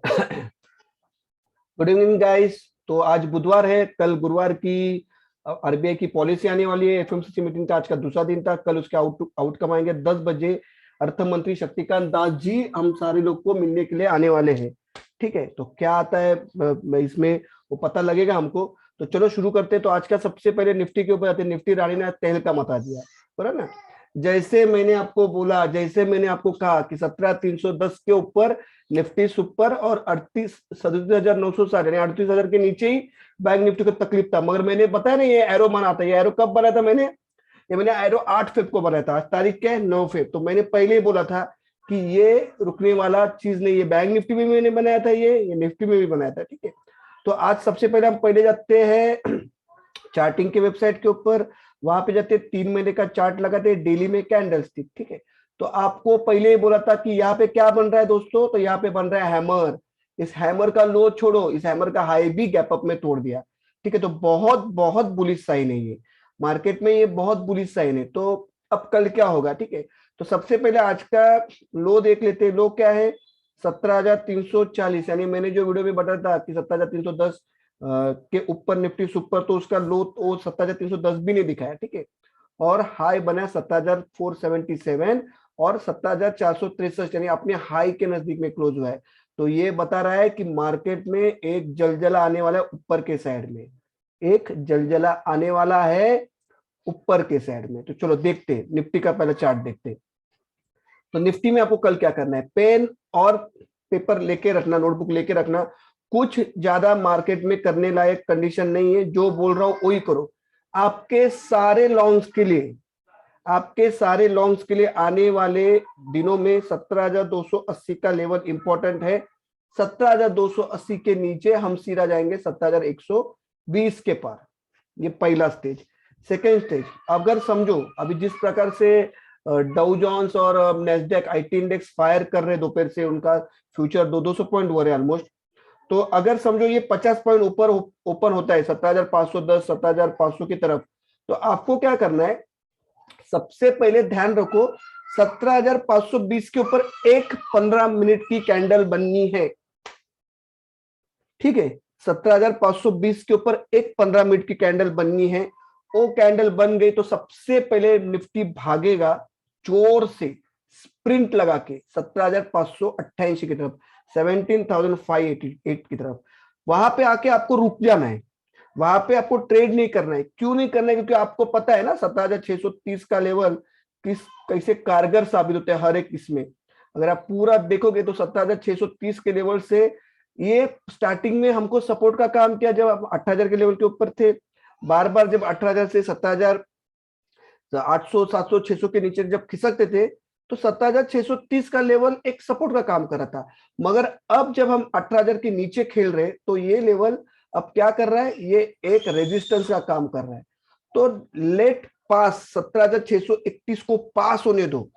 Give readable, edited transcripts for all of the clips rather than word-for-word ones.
Good evening guys. तो आज बुधवार है, कल गुरुवार की आरबीआई की पॉलिसी आने वाली है। एफएमसीसी मीटिंग का आज का दूसरा दिन था। कल उसके आउटकम आएंगे 10 बजे। अर्थ मंत्री शक्तिकांत दास जी हम सारे लोग को मिलने के लिए आने वाले हैं। ठीक है, तो क्या आता है इसमें वो पता लगेगा हमको। तो चलो शुरू करते हैं। तो आज का सबसे पहले निफ्टी के ऊपर आते हैं। निफ्टी रानी ने तहल का मता दिया, बराबर ना। जैसे मैंने आपको बोला, जैसे मैंने आपको कहा कि 17,310 के ऊपर निफ्टी सुपर और 37,960 यानी 38,000 के नीचे ही बैंक निफ्टी को तकलीफ था। मगर मैंने बताया ना, ये एरो बना था। ये एरो कब बनाया था मैंने? ये मैंने एरो 8 फेब को बनाया था। आज तारीख क्या है? 9 फेब। तो मैंने पहले ही बोला था कि ये रुकने वाला चीज नहीं। ये बैंक निफ्टी में भी मैंने बनाया था, ये निफ्टी में भी बनाया था। ठीक है, तो आज सबसे पहले हम पहले जाते हैं चार्टिंग के वेबसाइट के ऊपर। वहां पे जाते 3 महीने का चार्ट लगाते, डेली में कैंडल स्टिक। ठीक है, तो आपको पहले ही बोला था कि यहाँ पे क्या बन रहा है दोस्तों। तो यहाँ पे बन रहा है हैमर। इस हैमर का लो छोड़ो, इस हैमर का हाई भी गैप अप में तोड़ दिया। ठीक है, तो बहुत बहुत बुलिश साइन है ये मार्केट में, ये बहुत बुलिश साइन है। तो अब कल क्या होगा? ठीक है, तो सबसे पहले आज का लो देख लेते हैं। लो क्या है? 17,340। यानी मैंने जो वीडियो में बताया था कि 17,310 के ऊपर निफ्टी सुपर, तो उसका लो वो 17,310 भी नहीं दिखाया। ठीक है, और हाई बना 17,477 और 17,463 यानी अपने हाई के नजदीक में क्लोज हुआ है। तो ये बता रहा है कि मार्केट में एक जलजला आने वाला है ऊपर के साइड में, एक जलजला आने वाला है ऊपर के साइड में। तो चलो देखते हैं, निफ्टी का पहले चार्ट देखते हैं। तो निफ्टी में आपको कल क्या करना है? पेन और पेपर लेके रखना, नोटबुक लेके रखना। कुछ ज्यादा मार्केट में करने लायक कंडीशन नहीं है। जो बोल रहा हूं वही करो। आपके सारे लॉन्ग्स के लिए, आपके सारे लॉन्ग्स के लिए आने वाले दिनों में 17,280 का लेवल इंपॉर्टेंट है। 17,280 के नीचे हम सीधा जाएंगे 17,120 के पार। ये पहला स्टेज। सेकेंड स्टेज, अगर समझो अभी जिस प्रकार से डाउ जोन्स और नेस्डेक आईटी इंडेक्स फायर कर रहे दोपहर से, उनका फ्यूचर 200 पॉइंट हो रहे हैं ऑलमोस्ट। तो अगर समझो ये 50 पॉइंट ऊपर ओपन होता है 17,510 17,500 की तरफ, तो आपको क्या करना है? सबसे पहले ध्यान रखो, 17,520 के ऊपर एक 15 मिनट की कैंडल बननी है। ठीक है, 17,520 के ऊपर एक 15 मिनट की कैंडल बननी है। वो कैंडल बन गई तो सबसे पहले निफ्टी भागेगा जोर से, स्प्रिंट लगा के 17,588 की तरफ, 17,588 की तरफ। वहां पे आके आपको रुक जाना है। वहां पे आपको ट्रेड नहीं करना है। क्यों नहीं करना है? क्योंकि आपको पता है ना 17,630 का लेवल किस कैसे कारगर साबित होता है हर एक इसमें। अगर आप पूरा देखोगे तो 17,630 के लेवल से ये स्टार्टिंग में हमको सपोर्ट का काम किया जब आप 18,000 के लेवल के ऊपर थे। बार बार जब 18,000 से 17,800 700 600 के नीचे जब खिसकते थे, तो 17,630 का लेवल एक सपोर्ट का काम कर रहा था। मगर अब जब हम 18,000 के नीचे खेल रहे, तो ये लेवल अब क्या कर रहा है? ये एक रेजिस्टेंस का काम कर रहा है। तो लेट पास 17,631 को पास होने दो।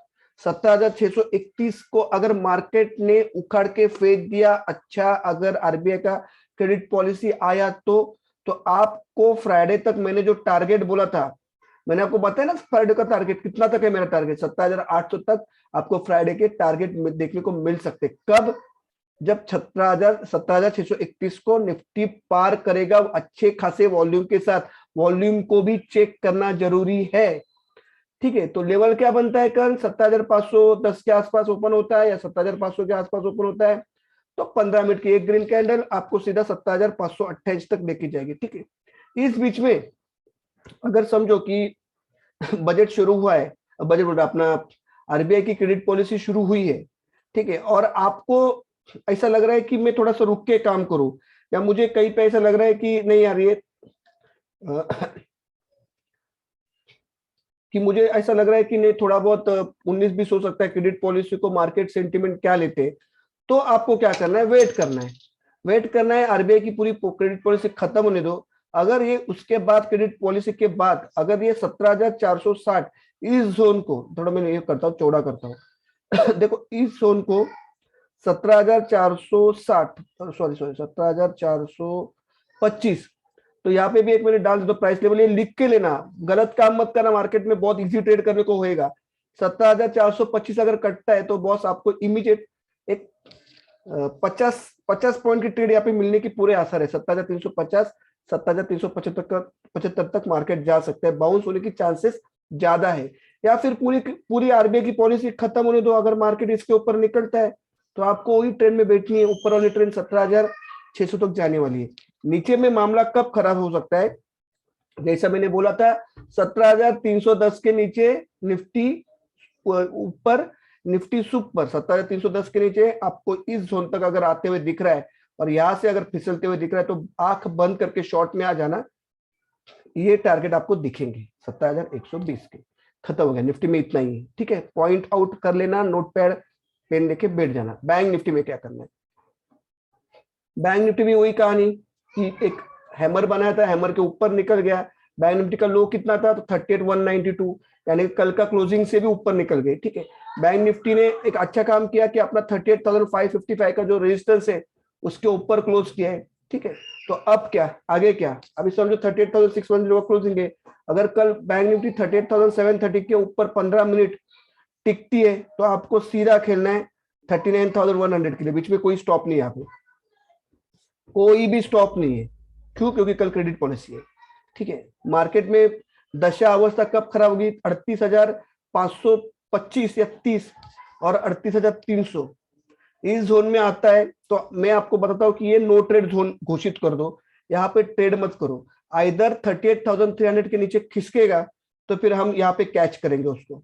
17,631 को अगर मार्केट ने उखाड़ के फेंक दिया, अच्छा अगर आरबीआई का क्रेडिट पॉलिसी आया तो आपको फ्राइडे तक मैंने जो टारगेट बोला था, मैंने आपको बताया ना फ्राइडे का टारगेट कितना तक है। मेरा टारगेट 17,800 तक आपको फ्राइडे के टारगेट देखने को मिल सकते। कब? जब 17,631 को निफ्टी पार करेगा अच्छे खासे वॉल्यूम के साथ। वॉल्यूम को भी चेक करना जरूरी है। ठीक है, तो लेवल क्या बनता है? कल 17,510 के आसपास ओपन होता है या 17,500 के आसपास ओपन होता है, तो 15 मिनट की एक ग्रीन कैंडल आपको सीधा 17,528 तक लेके जाएगी। ठीक है, इस बीच में अगर समझो कि बजट शुरू हुआ है, बजट बोल अपना आरबीआई की क्रेडिट पॉलिसी शुरू हुई है। ठीक है, और आपको ऐसा लग रहा है कि मैं थोड़ा सा रुक के काम करूं, या मुझे कहीं पे ऐसा लग रहा है कि नहीं यार ये कि मुझे ऐसा लग रहा है कि नहीं थोड़ा बहुत 19-20 हो सकता है क्रेडिट पॉलिसी को, मार्केट सेंटिमेंट क्या लेते हैं। तो आपको क्या करना है? वेट करना है। वेट करना है, आरबीआई की पूरी क्रेडिट पॉलिसी खत्म होने दो। अगर ये उसके बाद क्रेडिट पॉलिसी के बाद अगर ये 17,460 इस जोन को, थोड़ा मैं ये करता हूँ चौड़ा करता हूँ देखो इस जोन को 17,460 सॉरी 17,425, तो यहाँ पे भी एक मैंने डाल दो प्राइस लेवल, ये लिख के लेना। गलत काम मत करना, मार्केट में बहुत इजी ट्रेड करने को होएगा। 17,425 अगर कटता है तो बॉस आपको इमीडिएट एक 50 50 पॉइंट की ट्रेड यहाँ पे मिलने की पूरे आसार है। 17,350 17,375 का 75 तक मार्केट जा सकता है, बाउंस होने की चांसेस ज्यादा है। या फिर पूरी पूरी आरबीआई की पॉलिसी खत्म होने दो, अगर मार्केट इसके ऊपर निकलता है तो आपको वही ट्रेंड में बैठनी है, ऊपर वाली ट्रेंड 17,600 तक जाने वाली है। नीचे में मामला कब खराब हो सकता है, जैसा मैंने बोला था 17,310 के नीचे निफ्टी ऊपर, निफ्टी सुपर 17,310 के नीचे आपको इस जोन तक अगर आते हुए दिख रहा है और यहां से अगर फिसलते हुए दिख रहा है तो आंख बंद करके शॉर्ट में आ जाना। ये टारगेट आपको दिखेंगे 17,120 के। खत्म हो गया, निफ्टी में इतना ही है, ठीक है। पॉइंट आउट कर लेना, नोट पैड पेन लेके बैठ जाना। बैंक निफ्टी में क्या करना है, बैंक निफ्टी में वही कहानी कि एक हैमर बनाया था, हैमर के ऊपर निकल गया। बैंक निफ्टी का लो कितना था, तो 38,192, यानी कल का क्लोजिंग से भी ऊपर निकल गए, ठीक है। बैंक निफ्टी ने एक अच्छा काम किया कि अपना 38,555 का जो रेजिस्टेंस है उसके ऊपर क्लोज किया है, ठीक है। तो अब क्या, आगे क्या, अभी समझो 38,610 क्लोजिंग है। अगर कल बैंक निफ्टी 38,730 के ऊपर 15 मिनट टिकती है तो आपको सीधा खेलना है 39,100 के लिए, बीच में कोई स्टॉप नहीं है, यहाँ पे कोई भी स्टॉप नहीं है। क्यों, क्योंकि कल क्रेडिट पॉलिसी है, ठीक है। मार्केट में दशा अवस्था कब खराब होगी, 38,525 या 30 और 38,300 इस जोन में आता है तो मैं आपको बताता हूं कि ये नो ट्रेड जोन घोषित कर दो, यहाँ पे ट्रेड मत करो। आइदर 38,300 के नीचे खिसकेगा तो फिर हम यहाँ पे कैच करेंगे उसको,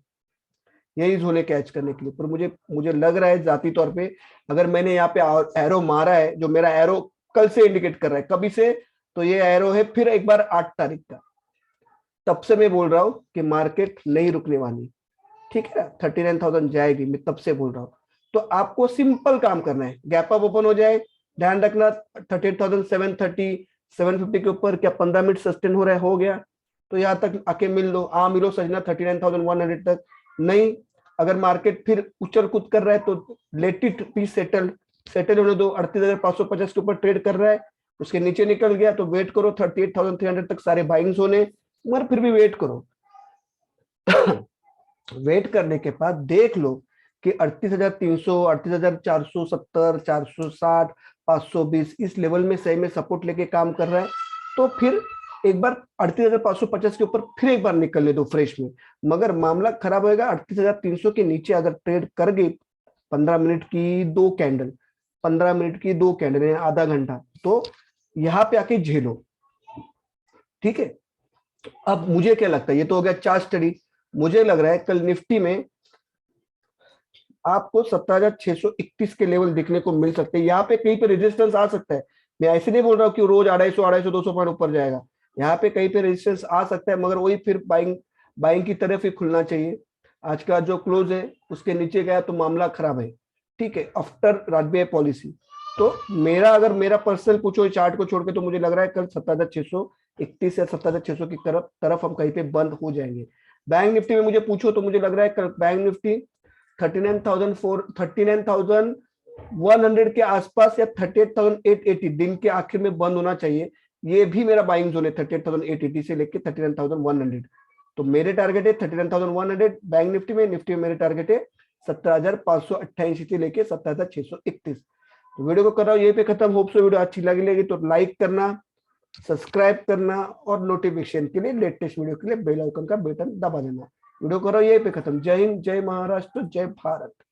यही जोन है कैच करने के लिए। पर मुझे मुझे लग रहा है जाती तौर पे, अगर मैंने यहाँ पे एरो मारा है, जो मेरा एरो कल से इंडिकेट कर रहा है, कभी से, तो ये एरो है फिर एक बार 8 तारीख का। तब से मैं बोल रहा हूं कि मार्केट नहीं रुकने वाली, ठीक है। 39,000 जाएगी, मैं तब से बोल रहा हूं। तो आपको सिंपल काम करना है, गैप अप ओपन हो जाए, ध्यान रखना 38,730 750 के ऊपर क्या 15 मिनट सस्टेन हो रहा है, हो गया तो यहाँ तक आके मिल लो, मिलो सजना 39,100 तक। नहीं, अगर मार्केट फिर उछल कूद कर रहा है तो let it be settle, settle होने दो। 38,550 के ऊपर ट्रेड कर रहा है, उसके नीचे निकल गया तो वेट करो 38,300 तक सारे बाइंग्स होने, मगर फिर भी वेट करो। वेट करने के बाद देख लो कि 38,300 38,470 460 520 इस लेवल में सही में सपोर्ट लेके काम कर रहा है, तो फिर एक बार 38,550 के ऊपर फिर एक बार निकलने दो फ्रेश में। मगर मामला खराब होगा 38,300 के नीचे अगर ट्रेड कर गई 15 मिनट की दो कैंडल, 15 मिनट की दो कैंडल आधा घंटा, तो यहाँ पे आके झेलो, ठीक है। अब मुझे क्या लगता है, ये तो हो गया चार्ट स्टडी। मुझे लग रहा है कल निफ्टी में आपको 17,631 के लेवल दिखने को मिल सकते हैं। यहाँ पे कहीं पे रेजिस्टेंस आ सकता है, मैं ऐसे नहीं बोल रहा हूँ कि रोज 250 पॉइंट ऊपर जाएगा, यहाँ पे कहीं पे रेजिस्टेंस आ सकता है, मगर वही फिर बाइंग बाइंग की तरफ ही खुलना चाहिए। आज का जो क्लोज है उसके नीचे गया तो मामला खराब है, ठीक है, आफ्टर आरबीआई पॉलिसी। तो मेरा अगर मेरा पर्सनल पूछो चार्ट को छोड़ के, तो मुझे लग रहा है कल 17,631 या 17,600 की तरफ हम कहीं पे बंद हो जाएंगे। बैंक निफ्टी में मुझे पूछो तो मुझे लग रहा है कल बैंक निफ्टी 39,100 के आसपास या 38,880 दिन के आखिर में बंद होना चाहिए। ये भी मेरा बाइंग जोन है 38,880 से लेके 39,100। तो मेरे टारगेट है 39,100 बैंक निफ्टी में, निफ्टी में मेरे टारगेट है 17,588 से लेके 17,631। तो वीडियो को कर रहा हूँ यही पे खत्म। होप सो वीडियो अच्छी लगी तो लाइक करना, सब्सक्राइब करना और नोटिफिकेशन के लिए लेटेस्ट वीडियो के लिए बेल आइकन का बटन दबा देना। वीडियो करो यही पे खत्म। जय हिंद, जय महाराष्ट्र, जय भारत।